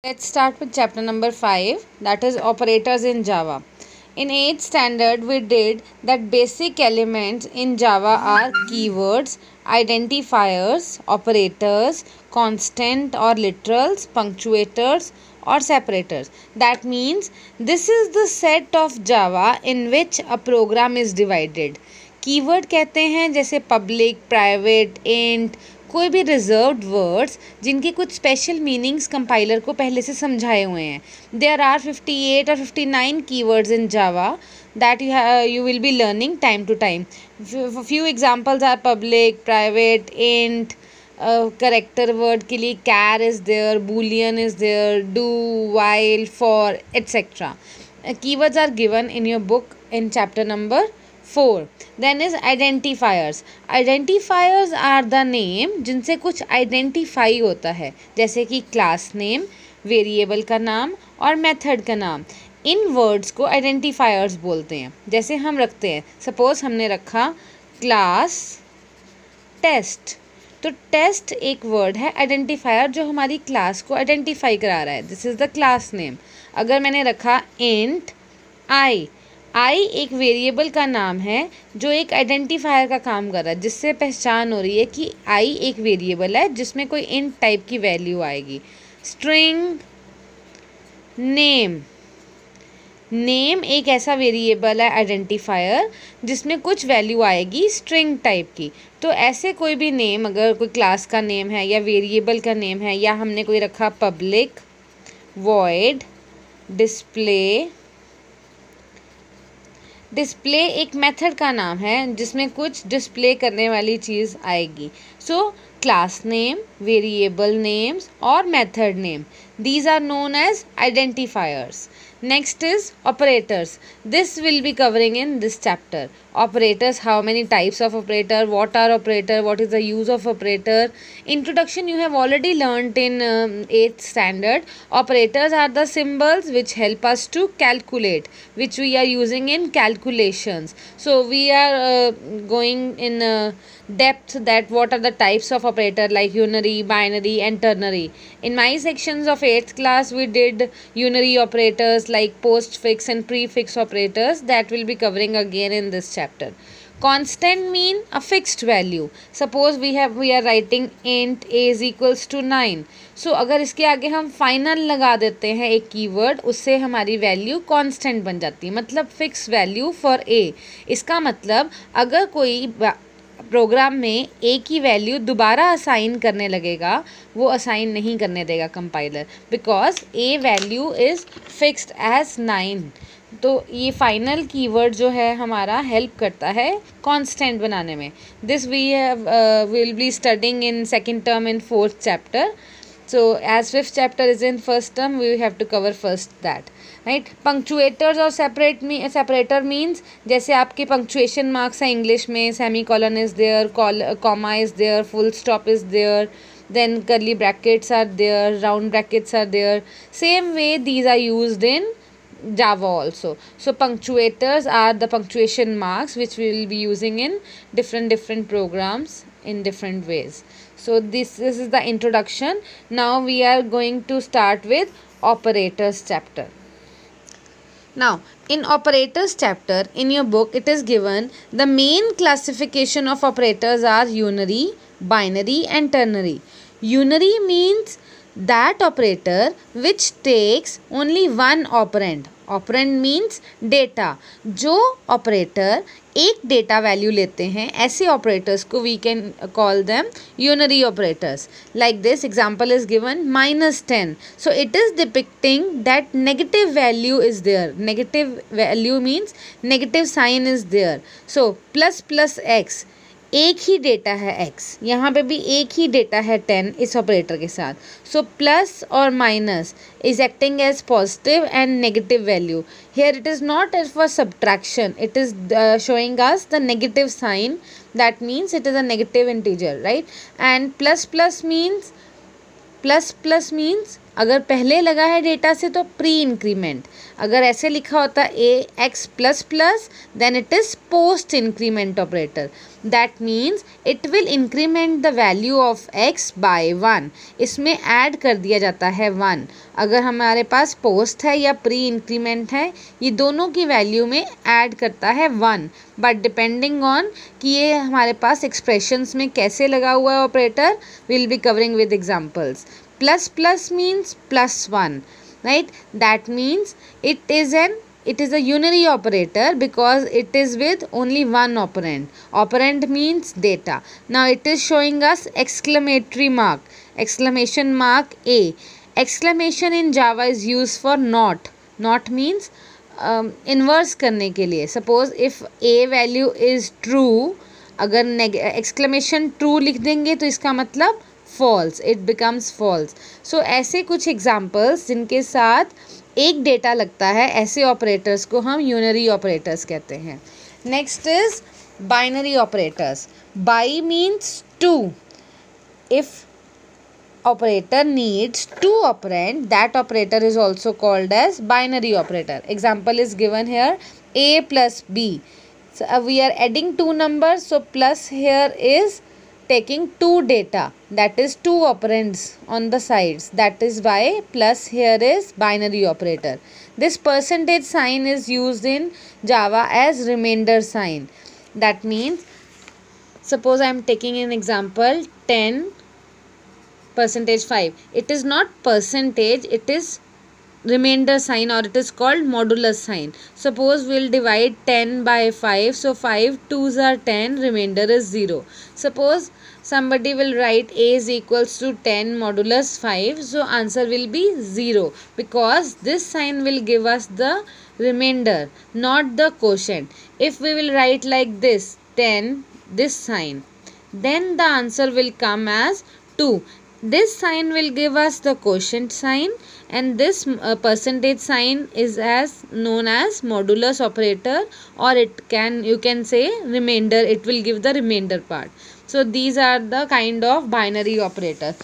Let's start with chapter number 5, that is operators in Java. In 8th standard, we did that basic elements in Java are keywords, identifiers, operators, constant or literals, punctuators or separators. That means this is the set of Java in which a program is divided. Keyword कहते हैं जैसे public, private, int, कोई भी reserved words जिनकी कुछ special meanings compiler को पहले से समझाए हुए हैं. देयर आर 58 और 59 keywords in Java that you will be learning time to time. Few examples are public, private, int, character word के लिए char is there, boolean is there, do, while, for, etc. Keywords are given in your book in chapter number 4. Then is identifiers. Identifiers are the name जिनसे कुछ identify होता है, जैसे कि class name, variable का नाम और मेथड का नाम. इन वर्ड्स को आइडेंटिफायर्स बोलते हैं. जैसे हम रखते हैं, सपोज हमने रखा क्लास टेस्ट, तो टेस्ट एक वर्ड है आइडेंटिफायर जो हमारी क्लास को आइडेंटिफाई करा रहा है. This is the class name. अगर मैंने रखा इंट आई एक वेरिएबल का नाम है जो एक आइडेंटिफायर का काम कर रहा है, जिससे पहचान हो रही है कि आई एक वेरिएबल है जिसमें कोई इंट टाइप की वैल्यू आएगी. स्ट्रिंग नेम एक ऐसा वेरिएबल है आइडेंटिफायर जिसमें कुछ वैल्यू आएगी स्ट्रिंग टाइप की. तो ऐसे कोई भी नेम, अगर कोई क्लास का नेम है या वेरिएबल का नेम है, या हमने कोई रखा पब्लिक, वॉइड, डिस्प्ले एक मेथड का नाम है जिसमें कुछ डिस्प्ले करने वाली चीज़ आएगी. So class name, variable names और method name, these are known as identifiers. Next is operators. This will be covering in this chapter. Operators, how many types of operator, what are operator, what is the use of operator. Introduction you have already learnt in 8th standard. Operators are the symbols which help us to calculate, which we are using in calculations. So we are going in depth that what are the types of operator like unary, binary and ternary. In my sections of 8th class we did unary operators like postfix and prefix operators, that will be covering again in this chapter. Constant mean a fixed value. Suppose we are writing int a is equals to 9. So अगर इसके आगे हम final लगा देते हैं एक keyword, उससे हमारी वैल्यू कांस्टेंट बन जाती है, मतलब फिक्स वैल्यू फॉर ए. इसका मतलब अगर कोई प्रोग्राम में ए की वैल्यू दोबारा असाइन करने लगेगा, वो असाइन नहीं करने देगा compiler, because a value is fixed as 9. तो ये फाइनल कीवर्ड जो है हमारा हेल्प करता है कांस्टेंट बनाने में. This we will be studying in second term in 4th chapter. So as 5th chapter is in first term, we have to cover first that, right? Punctuators और separator means जैसे आपके punctuation marks हैं English में, semicolon is there, comma is there, full stop is there, then curly brackets are there, round brackets are there. Same way these are used in Java also. So punctuators are the punctuation marks which we will be using in different programs in different ways. So this is the introduction. Now we are going to start with operators chapter. Now in operators chapter in your book it is given the main classification of operators are unary, binary and ternary. Unary means that operator which takes only one operand. Operand means data. जो operator एक data value लेते हैं, ऐसे operators को we can call them unary operators. Like this example is given -10. So it is depicting that negative value is there. Negative value means negative sign is there. So plus x, एक ही data है x, यहाँ पे भी एक ही data है 10 इस ऑपरेटर के साथ. सो प्लस और minus is acting as positive and negative value. Here it is not as for subtraction, it is showing us the negative sign. That means it is a negative integer, right? And plus means अगर पहले लगा है data से तो pre increment, अगर ऐसे लिखा होता a x plus plus then it is post increment operator. That means it will increment the value of x by 1. इसमें ऐड कर दिया जाता है 1. अगर हमारे पास पोस्ट है या प्री इंक्रीमेंट है, ये दोनों की वैल्यू में ऐड करता है 1. बट डिपेंडिंग ऑन कि ये हमारे पास एक्सप्रेशंस में कैसे लगा हुआ है operator, will be covering with examples. Plus plus means plus 1, right? That means it is a unary operator because it is with only one operand. Operand means data. Now it is showing us exclamatory mark, exclamation mark A. Exclamation in Java is used for not. Not means inverse करने के लिए. Suppose if A value is true, अगर exclamation true लिख देंगे तो इसका मतलब false, it becomes false. So ऐसे कुछ examples जिनके साथ एक डेटा लगता है, ऐसे ऑपरेटर्स को हम यूनरी ऑपरेटर्स कहते हैं. Next is binary operators. Bi means two. If operator needs two operand, that operator is also called as binary operator. Example is given here, a plus b. So we are adding two numbers, so plus here is taking two data, that is two operands on the sides, that is why plus here is binary operator. This percentage sign is used in Java as remainder sign. That means suppose I am taking an example 10 percentage 5. It is not percentage, it is remainder sign, or it is called modulus sign. Suppose we will divide 10 by 5, so 5 2s are 10, remainder is 0. Suppose somebody will write a is equals to 10 modulus 5, so answer will be 0 because this sign will give us the remainder, not the quotient. If we will write like this 10, this sign, then the answer will come as 2. This sign will give us the quotient sign, and this percentage sign is as known as modulus operator, or you can say remainder, it will give the remainder part. So these are the kind of binary operator.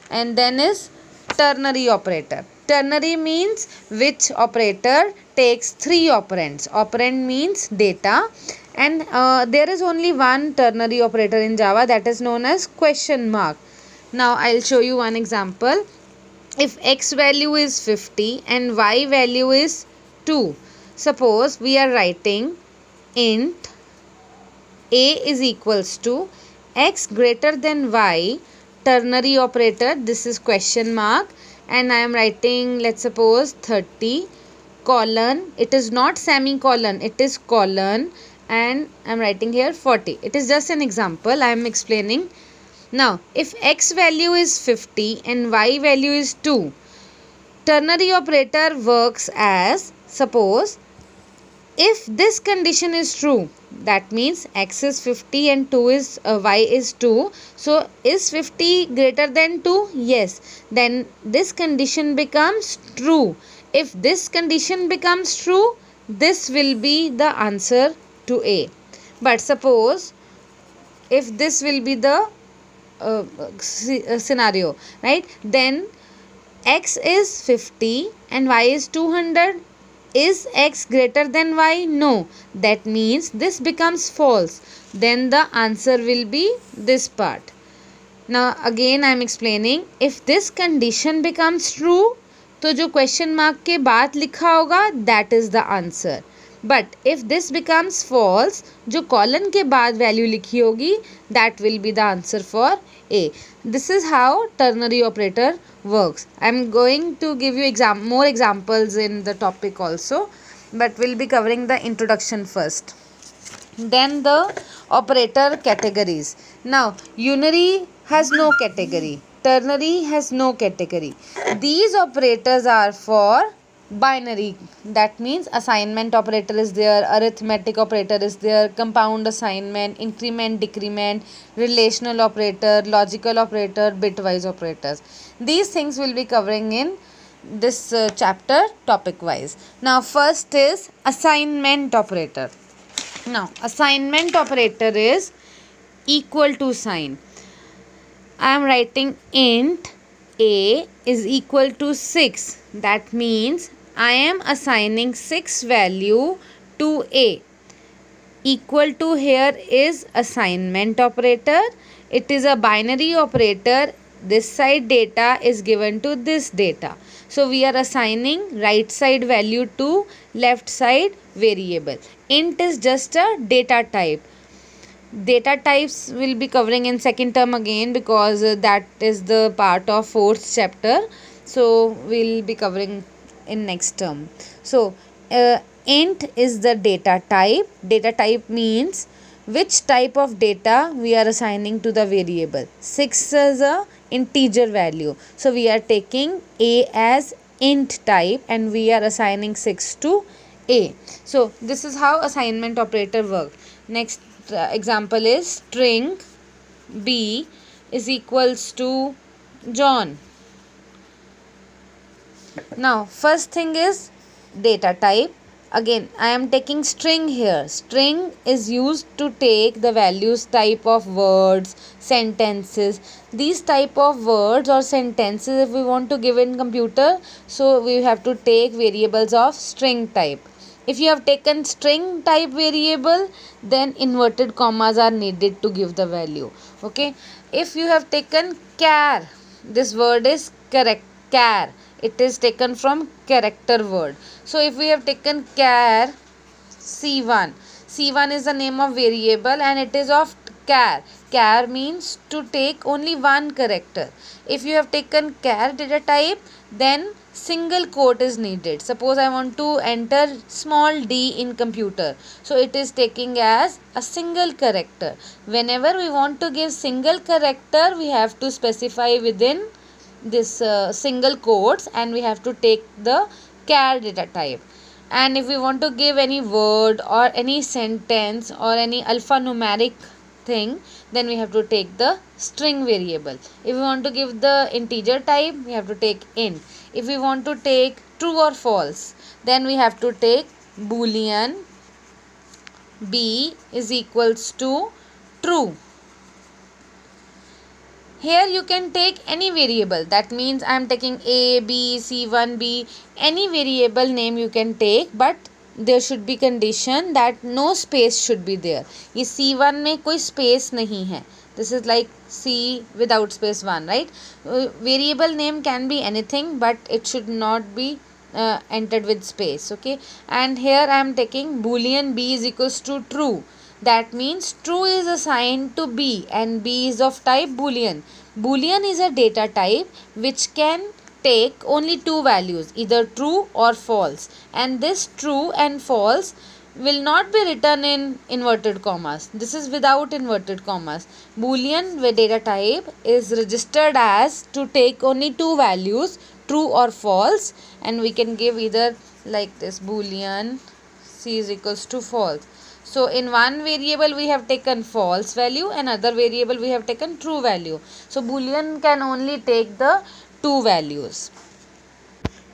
And then is ternary operator. Ternary means which operator takes three operands. Operand means data, and there is only one ternary operator in Java, that is known as question mark. Now I'll show you one example. If x value is 50 and y value is 2, suppose we are writing int a is equals to x greater than y, ternary operator, this is question mark, and I am writing, let's suppose 30 colon, it is not semicolon, it is colon, and I am writing here 40. It is just an example, I am explaining. Now, if x value is 50 and y value is 2, ternary operator works as, suppose, if this condition is true, that means x is 50 and y is 2. So, is 50 greater than 2? Yes. Then this condition becomes true. If this condition becomes true, this will be the answer to A. But suppose, if this will be the scenario, right, then x is 50 and y is 200. Is x greater than y? No. That means this becomes false. Then the answer will be this part. Now again I am explaining. If this condition becomes true, तो जो question mark के बाद लिखा होगा, that is the answer. But if this becomes false, जो colon के बाद value लिखी होगी, that will be the answer for A. This is how ternary operator works. I am going to give you more examples in the topic also, but we'll be covering the introduction first. Then the operator categories. Now, unary has no category. Ternary has no category. These operators are for binary. That means assignment operator is there, arithmetic operator is there, compound assignment, increment, decrement, relational operator, logical operator, bitwise operators. These things will be covering in this chapter topic wise. Now first is assignment operator. Now assignment operator is equal to sign. I am writing int A is equal to 6. That means I am assigning 6 value to A. Equal to here is assignment operator. It is a binary operator. This side data is given to this data. So we are assigning right side value to left side variable. Int is just a data type. Data types will be covering in second term again, because that is the part of fourth chapter. So we'll be covering in next term. So int is the data type. Data type means which type of data we are assigning to the variable. 6 is a integer value, so we are taking A as int type and we are assigning 6 to A. So this is how assignment operator works. Next example is string B is equals to John. Now first thing is data type. Again I am taking string here. String is used to take the values type of words, sentences. These type of words or sentences if we want to give in computer, so we have to take variables of string type. If you have taken string type variable, then inverted commas are needed to give the value. Okay. If you have taken char, this word is correct. Char, it is taken from character word. So if we have taken char C1, C1 is the name of variable and it is of char. Char means to take only one character. If you have taken char data type, then single quote is needed. Suppose I want to enter small d in computer, so it is taking as a single character. Whenever we want to give single character, we have to specify within this single quotes and we have to take the char data type. And if we want to give any word or any sentence or any alphanumeric thing, then we have to take the string variable. If we want to give the integer type, we have to take int. If we want to take true or false, then we have to take boolean B is equals to true. Here you can take any variable. That means I am taking A, B, C1, B. Any variable name you can take, but there should be condition that no space should be there. ये C1 में कोई space नहीं है. This is like C without space 1, right? Variable name can be anything, but it should not be entered with space. Okay. And here I am taking boolean B is equals to true. That means true is assigned to B and B is of type boolean. Boolean is a data type which can take only two values, either true or false, and this true and false will not be written in inverted commas. This is without inverted commas. Boolean data type is registered as to take only two values, true or false, and we can give either like this boolean C is equals to false. So in one variable we have taken false value, and other variable we have taken true value. So boolean can only take the two values.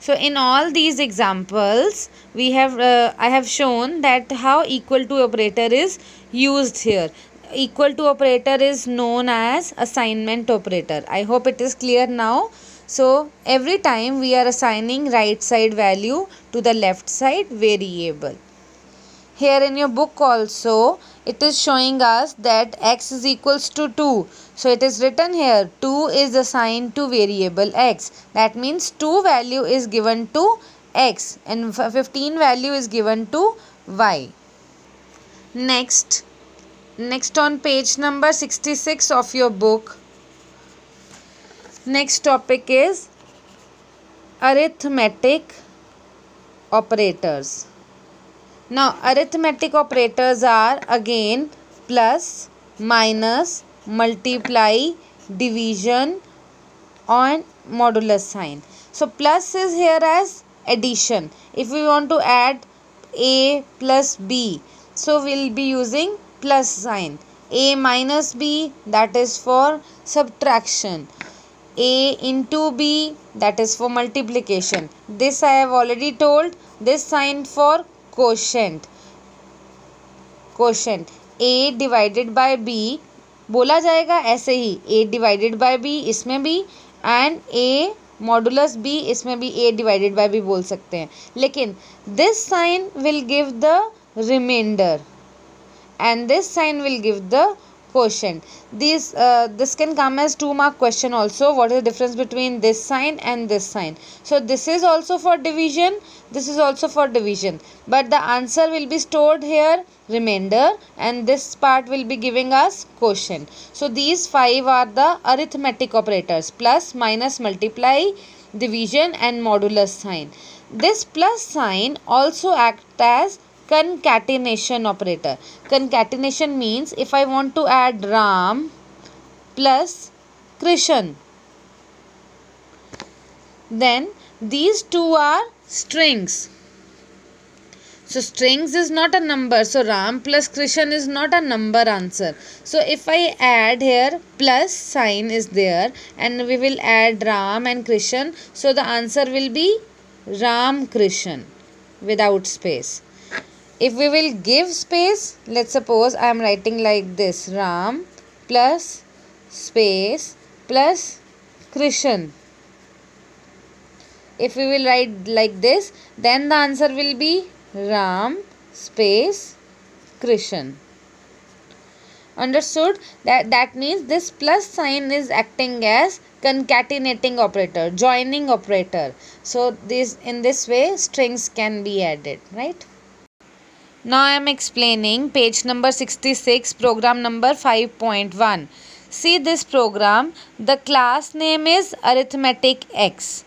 So in all these examples we have I have shown that how equal to operator is used here. Equal to operator is known as assignment operator. I hope it is clear now. So every time we are assigning right side value to the left side variable. Here in your book also it is showing us that x is equals to 2. So it is written here 2 is assigned to variable x. That means 2 value is given to x and 15 value is given to y. Next on page number 66 of your book. Next topic is arithmetic operators. Now arithmetic operators are again plus, minus, multiply, division and modulus sign. So plus is here as addition. If we want to add A plus B, so we will be using plus sign. A minus B, that is for subtraction. A into B, that is for multiplication. This I have already told. This sign for quotient. A divided by B बोला जाएगा ऐसे ही A divided by B इसमें भी and A modulus B, इसमें भी ए divided by भी बोल सकते हैं, लेकिन this sign will give the remainder and this sign will give the quotient. This can come as 2 mark question also. What is the difference between this sign and this sign? So this is also for division, this is also for division, but the answer will be stored here remainder, and this part will be giving us quotient. So these 5 are the arithmetic operators: plus, minus, multiply, division and modulus sign. This plus sign also acts as concatenation operator. Concatenation means if I want to add Ram plus Krishan, then these two are strings. So strings is not a number, so Ram plus Krishan is not a number answer. So if I add here, plus sign is there and we will add Ram and Krishan, so the answer will be Ram Krishan without space. If we will give space, let's suppose I am writing like this: Ram plus space plus Krishan. If we will write like this, then the answer will be Ram space Krishan. Understood? That means this plus sign is acting as concatenating operator, joining operator. So in this way strings can be added, right? Now I am explaining page number 66, program number 5.1. See this program. The class name is arithmetic x.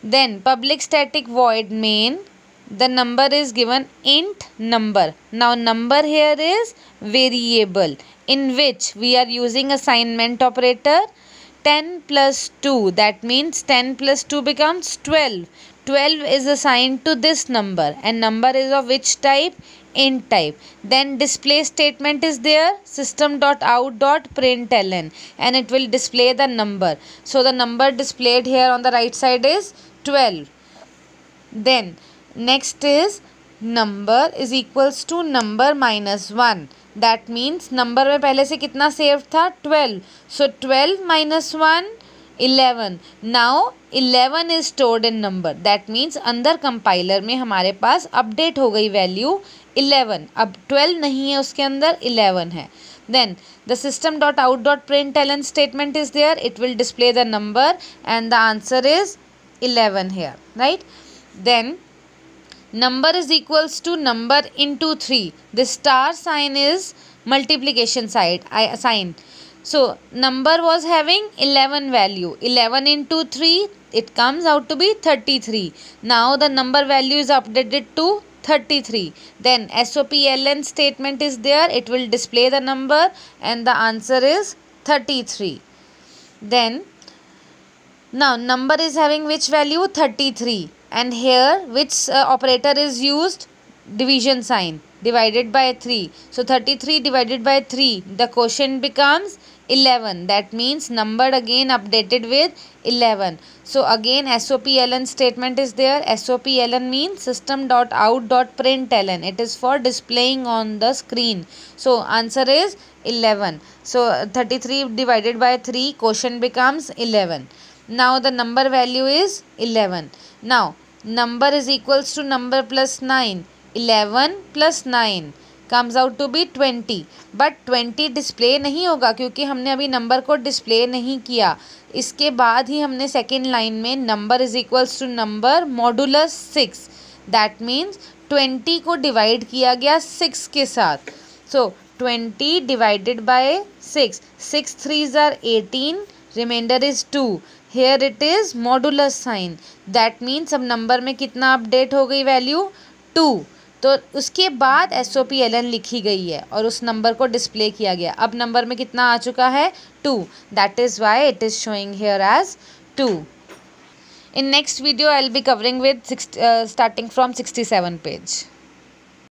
Then public static void main. The number is given int number. Now number here is variable in which we are using assignment operator. 10 plus 2, that means 10 plus 2 becomes 12. 12 is assigned to this number, and number is of which type? Int type. Then display statement is there, system.out.println, and it will display the number. So the number displayed here on the right side is 12. Then next is number is equals to number minus 1. That means number में पहले से कितना save था? 12. So 12 minus 1, 11. Now 11 is stored in number. That means अंदर compiler में हमारे पास update हो गई वैल्यू 11. अब 12 नहीं है उसके अंदर, 11 है. Then the system.out.println statement is there. It will display the number and the answer is 11 here, right? Then number is equals to number into 3. The star sign is multiplication sign. So number was having 11 value. 11 into 3, it comes out to be 33. Now the number value is updated to 33. Then SOPLN statement is there. It will display the number and the answer is 33. Then now number is having which value? 33. And here which operator is used? Division sign, divided by 3. So 33 divided by 3, the quotient becomes 11. That means number again updated with 11. So again SOPLN statement is there. SOPLN means system.out.println. It is for displaying on the screen. So answer is 11. So 33 divided by 3, quotient becomes 11. Now the number value is 11. Now number is equals to number plus 9. 11 plus 9 comes out to be 20. But 20 display नहीं होगा क्योंकि हमने अभी number को display नहीं किया. इसके बाद ही हमने सेकेंड लाइन में number is equals to number modulus 6. That means 20 को डिवाइड किया गया 6 के साथ. So 20 divided by 6. 6 3s are 18. Remainder is 2. Here it is modulus sign. That means अब नंबर में कितना अपडेट हो गई वैल्यू? 2. तो उसके बाद SOPLN लिखी गई है और उस नंबर को डिस्प्ले किया गया. अब नंबर में कितना आ चुका है? 2. That is why it is showing here as 2. In next video, I will be covering with starting from 67 page.